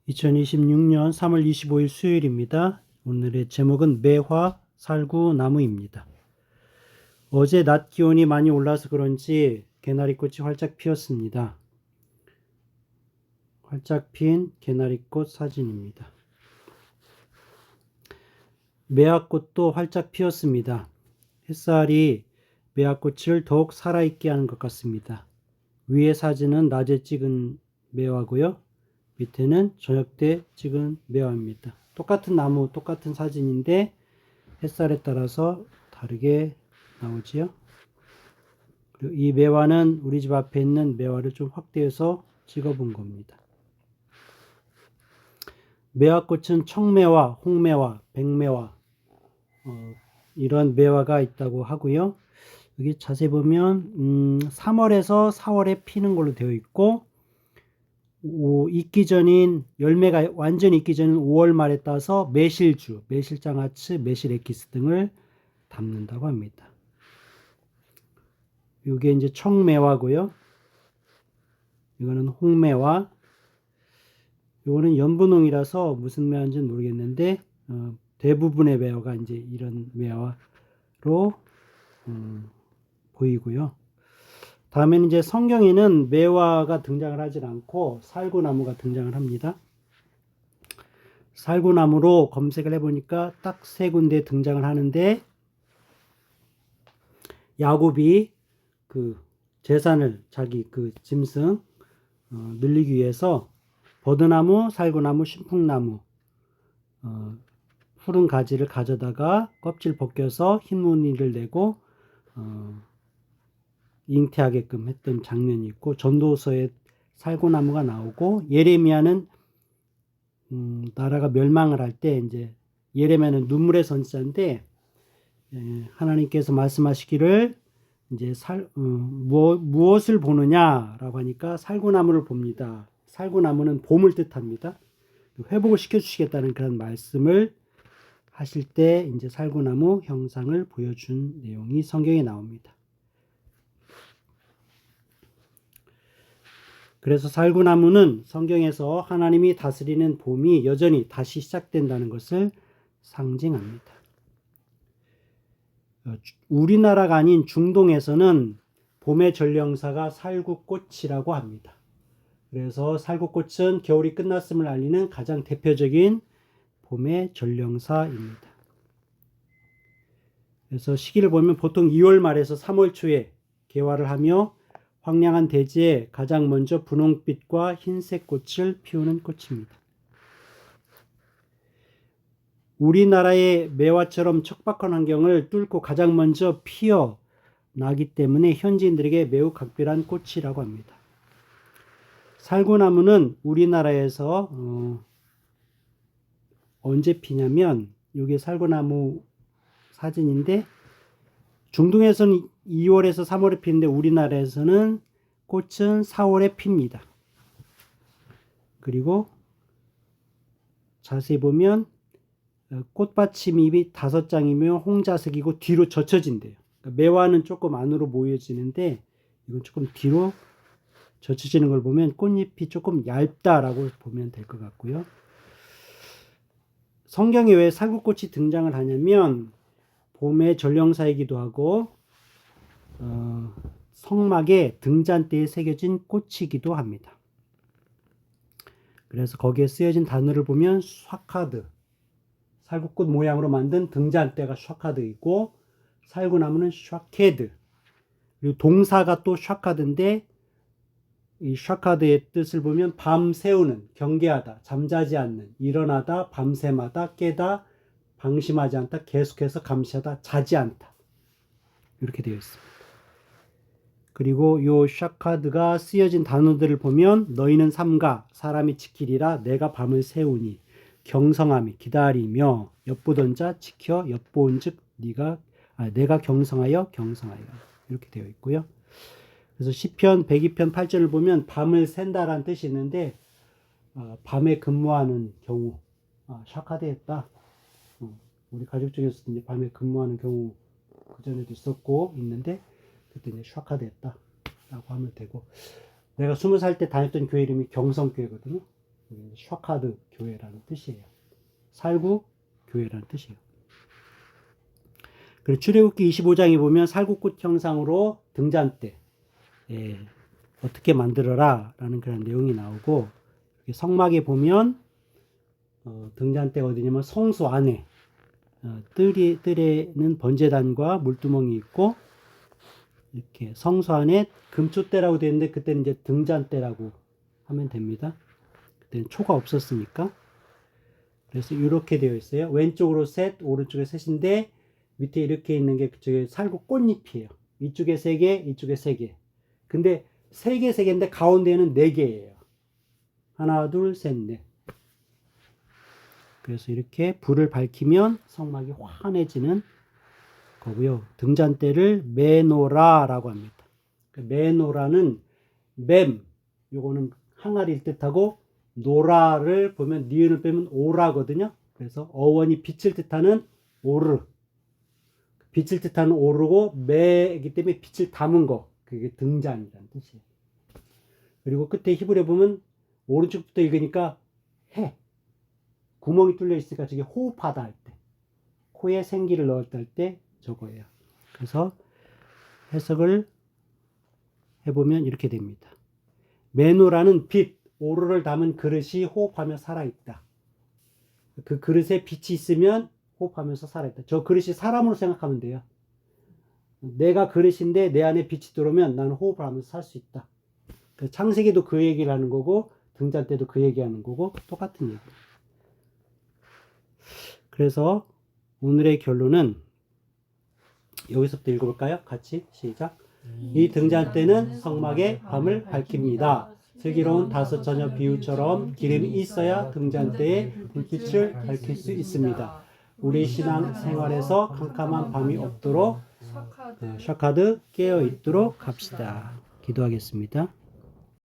2026년 3월 25일 수요일입니다. 오늘의 제목은 매화 살구나무입니다. 어제 낮 기온이 많이 올라서 그런지 개나리꽃이 활짝 피었습니다. 활짝 핀 개나리꽃 사진입니다. 매화꽃도 활짝 피었습니다. 햇살이 매화꽃을 더욱 살아있게 하는 것 같습니다. 위의 사진은 낮에 찍은 매화고요. 밑에는 저녁 때 찍은 매화입니다. 똑같은 나무, 똑같은 사진인데 햇살에 따라서 다르게 나오지요. 그리고 이 매화는 우리 집 앞에 있는 매화를 좀 확대해서 찍어본 겁니다. 매화꽃은 청매화, 홍매화, 백매화 이런 매화가 있다고 하고요. 여기 자세히 보면 3월에서 4월에 피는 걸로 되어 있고 익기 전인 열매가 완전히 익기 전인 5월 말에 따서 매실주, 매실장아찌, 매실액기스 등을 담는다고 합니다. 이게 이제 청매화고요. 이거는 홍매화. 이거는 연분홍이라서 무슨 매화인지는 모르겠는데 대부분의 매화가 이제 이런 매화로 보이고요. 다음에는 이제 성경에는 매화가 등장을 하지 않고 살구나무가 등장을 합니다. 살구나무로 검색을 해보니까 딱 세 군데 등장을 하는데 야곱이 그 재산을 자기 그 짐승 늘리기 위해서 버드나무, 살구나무, 신풍나무 푸른 가지를 가져다가 껍질 벗겨서 흰 무늬를 내고 잉태하게끔 했던 장면이 있고 전도서에 살구나무가 나오고 예레미야는 나라가 멸망을 할 때 이제 예레미야는 눈물의 선지자인데 하나님께서 말씀하시기를 이제 무엇을 보느냐라고 하니까 살구나무를 봅니다. 살구나무는 봄을 뜻합니다. 회복을 시켜주시겠다는 그런 말씀을 하실 때 이제 살구나무 형상을 보여준 내용이 성경에 나옵니다. 그래서 살구나무는 성경에서 하나님이 다스리는 봄이 여전히 다시 시작된다는 것을 상징합니다. 우리나라가 아닌 중동에서는 봄의 전령사가 살구꽃이라고 합니다. 그래서 살구꽃은 겨울이 끝났음을 알리는 가장 대표적인 봄의 전령사입니다. 그래서 시기를 보면 보통 2월 말에서 3월 초에 개화를 하며 황량한 대지에 가장 먼저 분홍빛과 흰색 꽃을 피우는 꽃입니다. 우리나라의 매화처럼 척박한 환경을 뚫고 가장 먼저 피어나기 때문에 현지인들에게 매우 각별한 꽃이라고 합니다. 살구나무는 우리나라에서 언제 피냐면 이게 살구나무 사진인데 중동에서는 2월에서 3월에 피는데 우리나라에서는 꽃은 4월에 핍니다. 그리고 자세히 보면 꽃받침이 5장이며 홍자색이고 뒤로 젖혀진대요. 그러니까 매화는 조금 안으로 모여지는데 이건 조금 뒤로 젖혀지는 걸 보면 꽃잎이 조금 얇다라고 보면 될 것 같고요. 성경에 왜 살구꽃이 등장을 하냐면 봄의 전령사이기도 하고 성막의 등잔대에 새겨진 꽃이기도 합니다. 그래서 거기에 쓰여진 단어를 보면 샤카드, 살구꽃 모양으로 만든 등잔대가 샤카드 있고 살구나무는 샤케드, 그리고 동사가 또 샤카드인데 이 샤카드의 뜻을 보면 밤 새우는, 경계하다, 잠자지 않는, 일어나다, 밤새마다, 깨다, 방심하지 않다, 계속해서 감시하다, 자지 않다. 이렇게 되어 있습니다. 그리고 이 샤카드가 쓰여진 단어들을 보면 너희는 삼가 사람이 지키리라 내가 밤을 새우니 경성함이 기다리며 엿보던 자 지켜 엿보은즉 내가 경성하여 이렇게 되어 있고요. 그래서 시편 102편 8절을 보면 밤을 샌다라는 뜻이 있는데 밤에 근무하는 경우 샤카드했다. 우리 가족 중에서 이제 밤에 근무하는 경우 그 전에도 있었고 있는데 그때 이제 샤카드했다라고 하면 되고 내가 20살 때 다녔던 교회 이름이 경성교회거든요. 샤카드 교회라는 뜻이에요. 살구 교회라는 뜻이에요. 그리고 출애굽기 25장에 보면 살구꽃 형상으로 등잔대 어떻게 만들어라 라는 그런 내용이 나오고, 성막에 보면 등잔대가 어디냐면 성소 안에 뜰에는 번제단과 물두멍이 있고, 이렇게 성소 안에 금초대라고 되어 있는데 그때는 이제 등잔대라고 하면 됩니다. 그때는 초가 없었으니까. 그래서 이렇게 되어 있어요. 왼쪽으로 셋, 오른쪽에 셋인데 밑에 이렇게 있는 게 그쪽에 살구 꽃잎이에요. 이쪽에 3개, 이쪽에 3개. 근데 3개, 3개인데 가운데는 4개예요. 하나, 둘, 셋, 넷. 그래서 이렇게 불을 밝히면 성막이 환해지는 거고요. 등잔대를 메노라라고 합니다. 메노라는 맴, 요거는 항아리를 뜻하고, 노라를 보면 니은을 빼면 오라거든요. 그래서 어원이 빛을 뜻하는 오르, 빛을 뜻하는 오르고 매이기 때문에 빛을 담은 거, 그게 등잔이라는 뜻이에요. 그리고 끝에 히브리어 보면 오른쪽부터 읽으니까 해, 구멍이 뚫려 있으니까 저게 호흡하다 할 때, 코에 생기를 넣었다 할 때 저거예요. 그래서 해석을 해보면 이렇게 됩니다. 메노라는 빛, 오르를 담은 그릇이 호흡하며 살아있다. 그 그릇에 빛이 있으면 호흡하면서 살아있다. 저 그릇이 사람으로 생각하면 돼요. 내가 그릇인데 내 안에 빛이 들어오면 나는 호흡을 하면서 살 수 있다. 창세기도 그 얘기를 하는 거고 등잔대도 그 얘기하는 거고 똑같은 얘기. 그래서 오늘의 결론은 여기서부터 읽어볼까요? 같이 시작. 이 등잔대는 성막의 밤을 밝힙니다. 슬기로운 5처녀 비유처럼 기름이 있어야 등잔대에 불빛을 밝힐 수 있습니다. 우리 신앙 생활에서 캄캄한 밤이 없도록 샤카드 깨어 있도록 합시다. 기도하겠습니다.